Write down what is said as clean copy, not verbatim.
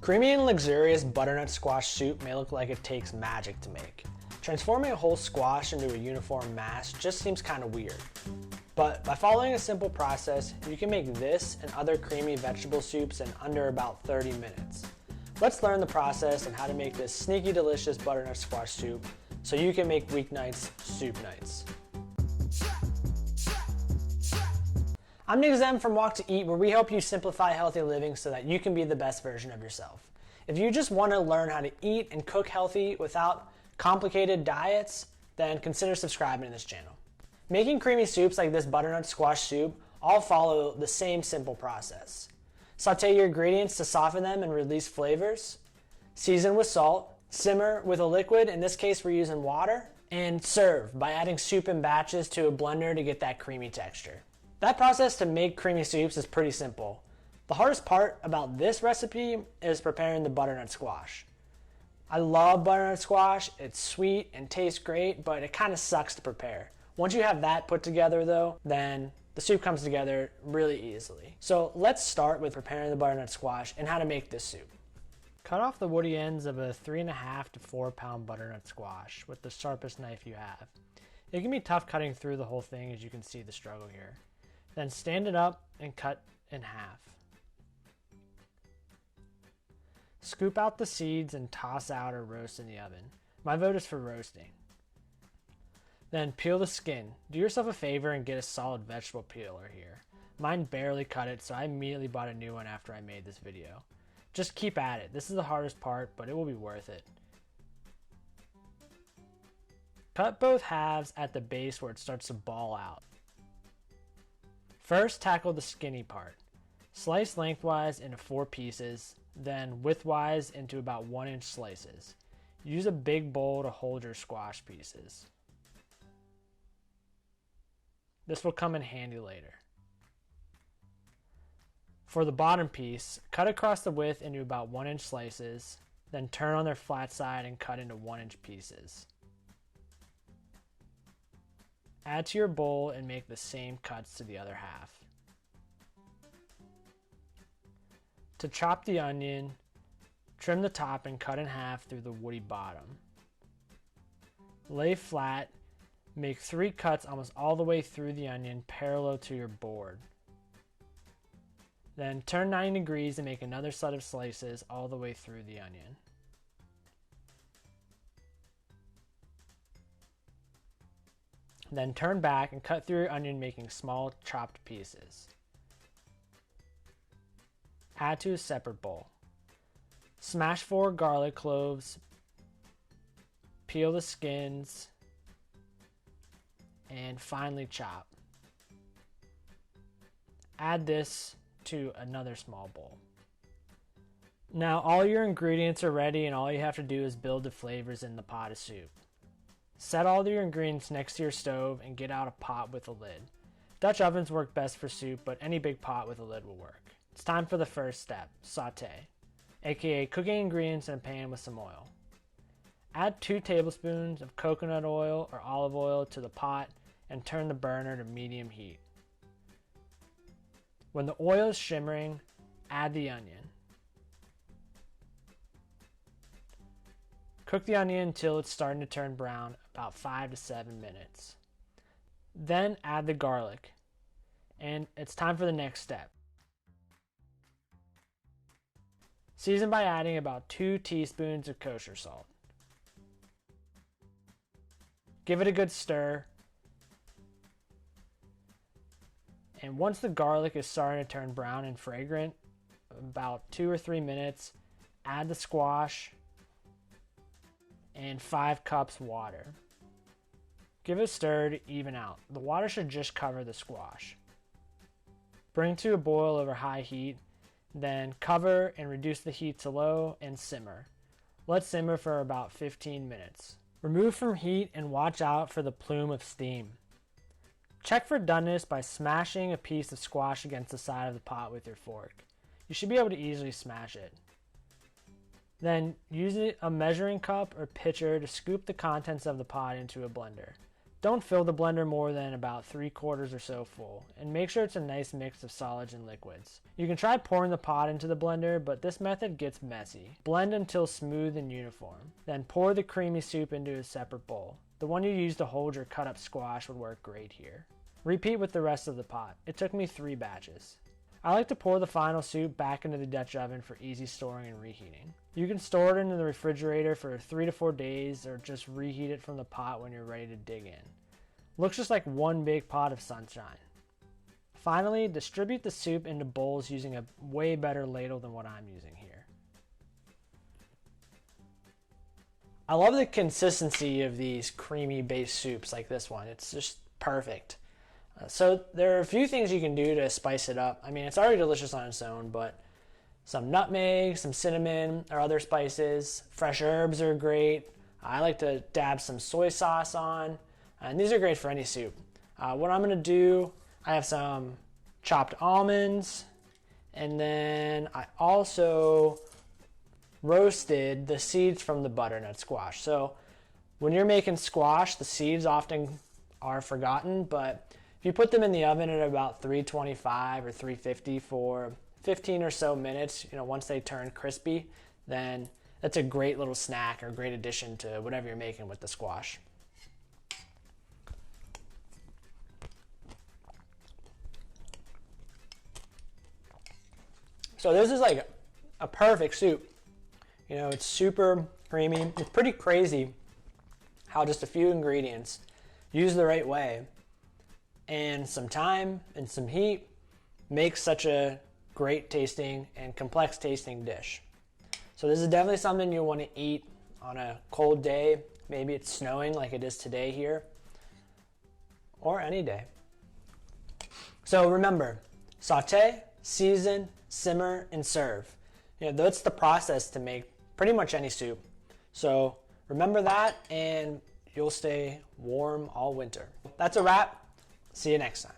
Creamy and luxurious butternut squash soup may look like it takes magic to make. Transforming a whole squash into a uniform mass just seems kind of weird. But by following a simple process, you can make this and other creamy vegetable soups in under about 30 minutes. Let's learn the process and how to make this sneaky delicious butternut squash soup so you can make weeknights soup nights. I'm Nick Zem from Walk to Eat, where we help you simplify healthy living so that you can be the best version of yourself. If you just want to learn how to eat and cook healthy without complicated diets, then consider subscribing to this channel. Making creamy soups like this butternut squash soup all follow the same simple process. Saute your ingredients to soften them and release flavors. Season with salt. Simmer with a liquid, in this case we're using water. And serve by adding soup in batches to a blender to get that creamy texture. That process to make creamy soups is pretty simple. The hardest part about this recipe is preparing the butternut squash. I love butternut squash. It's sweet and tastes great, but it kind of sucks to prepare. Once you have that put together though, then the soup comes together really easily. So let's start with preparing the butternut squash and how to make this soup. Cut off the woody ends of a 3.5 to 4 pound butternut squash with the sharpest knife you have. It can be tough cutting through the whole thing, as you can see the struggle here. Then stand it up and cut in half. Scoop out the seeds and toss out or roast in the oven. My vote is for roasting. Then peel the skin. Do yourself a favor and get a solid vegetable peeler here. Mine barely cut it, so I immediately bought a new one after I made this video. Just keep at it. This is the hardest part, but it will be worth it. Cut both halves at the base where it starts to ball out. First, tackle the skinny part. Slice lengthwise into 4 pieces, then widthwise into about 1-inch slices. Use a big bowl to hold your squash pieces. This will come in handy later. For the bottom piece, cut across the width into about 1-inch slices, then turn on their flat side and cut into 1-inch pieces. Add to your bowl and make the same cuts to the other half. To chop the onion, trim the top and cut in half through the woody bottom. Lay flat, make 3 cuts almost all the way through the onion parallel to your board. Then turn 90 degrees and make another set of slices all the way through the onion. Then turn back and cut through your onion, making small chopped pieces. Add to a separate bowl. Smash 4 garlic cloves, peel the skins, and finely chop. Add this to another small bowl. Now all your ingredients are ready and all you have to do is build the flavors in the pot of soup. Set all your ingredients next to your stove and get out a pot with a lid. Dutch ovens work best for soup, but any big pot with a lid will work. It's time for the first step, saute, aka cooking ingredients in a pan with some oil. Add 2 tablespoons of coconut oil or olive oil to the pot and turn the burner to medium heat. When the oil is shimmering, add the onion. Cook the onion until it's starting to turn brown, about 5 to 7 minutes. Then add the garlic, and it's time for the next step. Season by adding about 2 teaspoons of kosher salt. Give it a good stir. And once the garlic is starting to turn brown and fragrant, about 2 or 3 minutes, add the squash and 5 cups water. Give it a stir to even out. The water should just cover the squash. Bring to a boil over high heat, then cover and reduce the heat to low and simmer. Let simmer for about 15 minutes. Remove from heat and watch out for the plume of steam. Check for doneness by smashing a piece of squash against the side of the pot with your fork. You should be able to easily smash it. Then use a measuring cup or pitcher to scoop the contents of the pot into a blender. Don't fill the blender more than about 3/4 or so full, and make sure it's a nice mix of solids and liquids. You can try pouring the pot into the blender, but this method gets messy. Blend until smooth and uniform. Then pour the creamy soup into a separate bowl. The one you use to hold your cut up squash would work great here. Repeat with the rest of the pot. It took me 3 batches. I like to pour the final soup back into the Dutch oven for easy storing and reheating. You can store it in the refrigerator for 3 to 4 days or just reheat it from the pot when you're ready to dig in. Looks just like one big pot of sunshine. Finally, distribute the soup into bowls using a way better ladle than what I'm using here. I love the consistency of these creamy based soups like this one. It's just perfect. So there are a few things you can do to spice it up. I mean, it's already delicious on its own, but some nutmeg, some cinnamon, or other spices. Fresh herbs are great. I like to dab some soy sauce on, and these are great for any soup. What I'm gonna do, I have some chopped almonds, and then I also roasted the seeds from the butternut squash. So when you're making squash, the seeds often are forgotten, but if you put them in the oven at about 325 or 350 for 15 or so minutes, once they turn crispy, then that's a great little snack or great addition to whatever you're making with the squash. So this is like a perfect soup. It's super creamy. It's pretty crazy how just a few ingredients used the right way and some time and some heat makes such a great tasting and complex tasting dish. So this is definitely something you want to eat on a cold day. Maybe it's snowing like it is today here, or any day. So remember, saute, season, simmer, and serve. That's the process to make pretty much any soup. So remember that, and you'll stay warm all winter. That's a wrap. See you next time.